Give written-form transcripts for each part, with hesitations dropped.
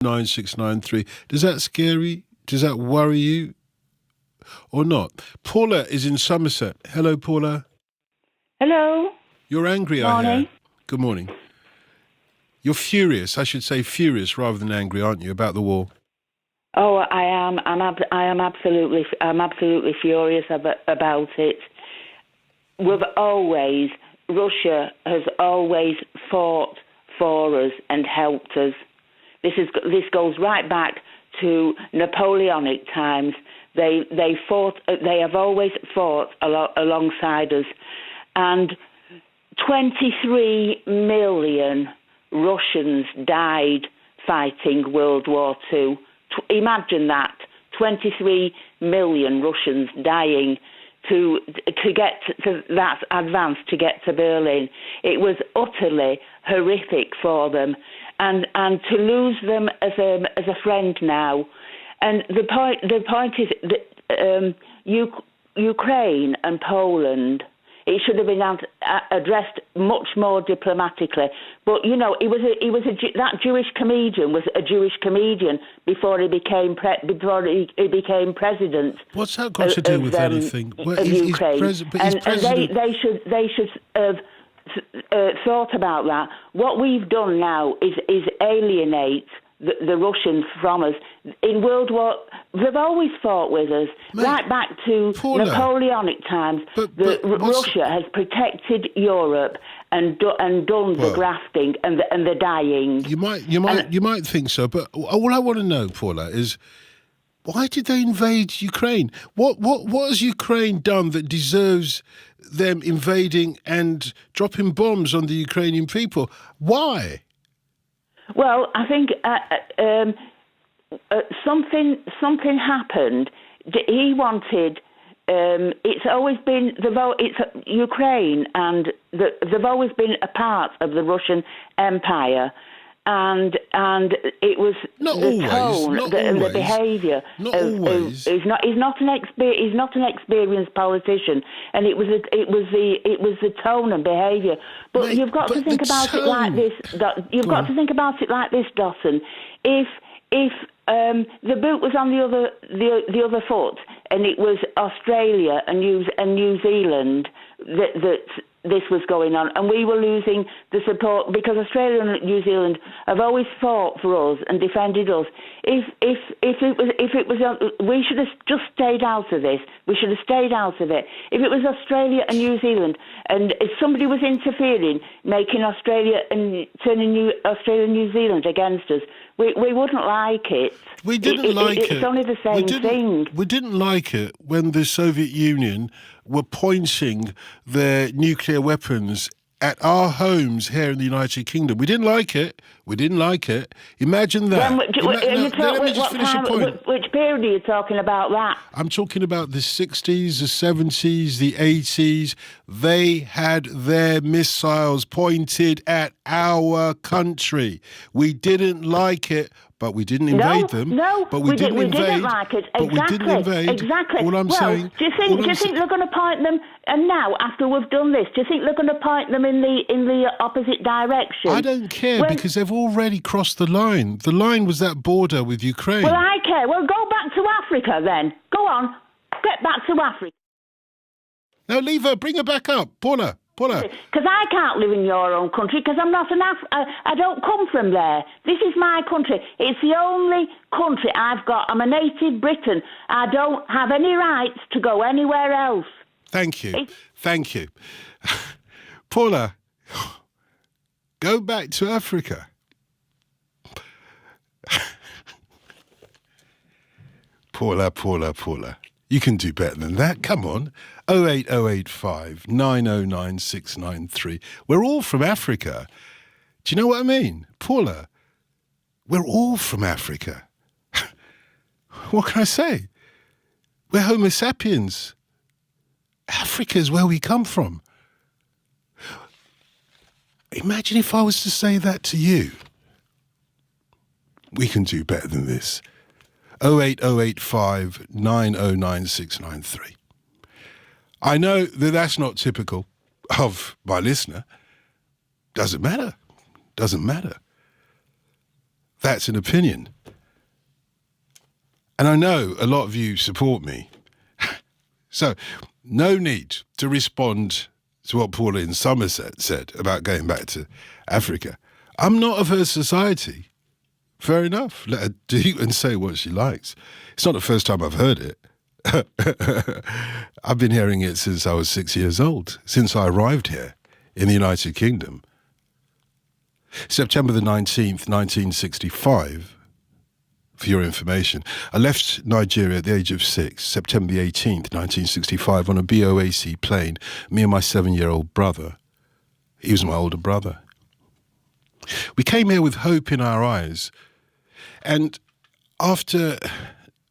9693. Does that scare you? Does that worry you or not? Paula is in Somerset. Hello, Paula. Hello. You're angry, I Morning. hear. Good morning. You're furious. I should say furious rather than angry, aren't you, about the war? Oh, I am. I'm absolutely furious about it. Russia has always fought for us and helped us. This goes right back to Napoleonic times. They have always fought alongside us, and 23 million Russians died fighting World War II. Imagine that, 23 million Russians dying to get to that advance to get to Berlin. It was utterly horrific for them, and to lose them as a friend now. And the point is that Ukraine and Poland, it should have been addressed much more diplomatically. But that Jewish comedian was a Jewish comedian before he became president. What's that got to do with anything? Of Ukraine. They should have thought about that. What we've done now is alienate the Russians from us. In World War, they've always fought with us, right back to Paula, Napoleonic times. Russia has protected Europe and done the grafting and the dying. You might think so, but all I want to know, Paula, is why did they invade Ukraine? What has Ukraine done that deserves them invading and dropping bombs on the Ukrainian people? Why? Well, I think something happened. He wanted. It's always been it's Ukraine, and they've always been a part of the Russian Empire, and it was tone and the behaviour. Not always. He's not an experienced politician, and it was the tone and behaviour. But you've got to think about it like this. Got to think about it like this, Dawson. If the boot was on the other foot, and it was Australia and New Zealand that this was going on, and we were losing the support because Australia and New Zealand have always fought for us and defended us. If it was, we should have just stayed out of this. We should have stayed out of it. If it was Australia and New Zealand, and if somebody was interfering, making Australia and turning Australia and New Zealand against us, we wouldn't like it. We didn't like it. It's only the same thing. We didn't like it when the Soviet Union were pointing their nuclear weapons at our homes here in the United Kingdom. We didn't like it. Imagine that. Let me just finish a point. Which period are you talking about that? I'm talking about the 60s, the 70s, the 80s. They had their missiles pointed at our country. We didn't like it, but we didn't invade them. No, we didn't like it. But we didn't invade. Exactly. All I'm saying. Do you think they're going to point them? And now, after we've done this, do you think they're going to point them in the opposite direction? I don't care because they've already crossed the line. The line was that border with Ukraine. Well, I care. Well, go back to Africa then. Go on, get back to Africa. No, leave her. Bring her back up, Paula. Because I can't live in your own country because I'm not I don't come from there. This is my country. It's the only country I've got. I'm a native Briton. I don't have any rights to go anywhere else. Thank you. Paula, go back to Africa. Paula. You can do better than that. Come on. 08085 909 693. We're all from Africa. Do you know what I mean? Paula, we're all from Africa. What can I say? We're Homo sapiens. Africa is where we come from. Imagine if I was to say that to you. We can do better than this. 08085 909 693. I know that that's not typical of my listener. Doesn't matter. That's an opinion. And I know a lot of you support me. So, no need to respond to what Paula in Somerset said about going back to Africa. I'm not of her society. Fair enough. Let her do and say what she likes. It's not the first time I've heard it. I've been hearing it since I was 6 years old, since I arrived here in the United Kingdom. September the 19th, 1965, for your information, I left Nigeria at the age of 6, September the 18th, 1965, on a BOAC plane, me and my 7-year-old brother. He was my older brother. We came here with hope in our eyes, and after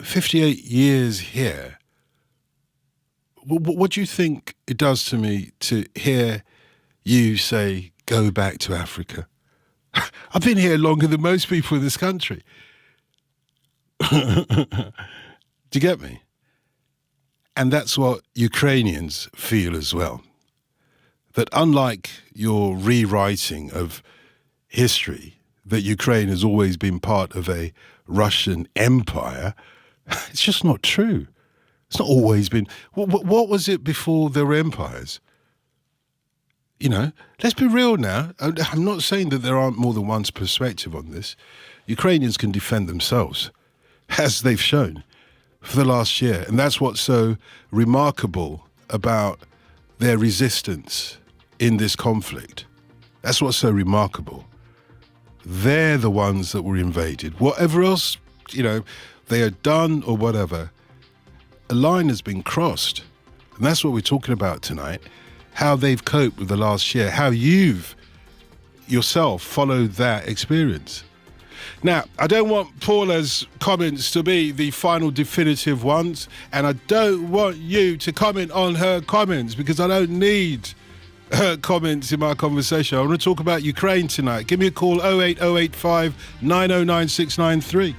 58 years here, what do you think it does to me to hear you say, go back to Africa? I've been here longer than most people in this country. Do you get me? And that's what Ukrainians feel as well. That unlike your rewriting of history, that Ukraine has always been part of a Russian empire, it's just not true. It's not always been. What was it before there were empires? You know, let's be real now. I'm not saying that there aren't more than one perspective on this. Ukrainians can defend themselves, as they've shown for the last year. And that's what's so remarkable about their resistance in this conflict. That's what's so remarkable. They're the ones that were invaded. Whatever else, you know, they are done or whatever, a line has been crossed. And that's what we're talking about tonight. How they've coped with the last year, how you've yourself followed that experience. Now, I don't want Paula's comments to be the final definitive ones, and I don't want you to comment on her comments because I don't need her comments in my conversation. I want to talk about Ukraine tonight. Give me a call, 08085 909 693.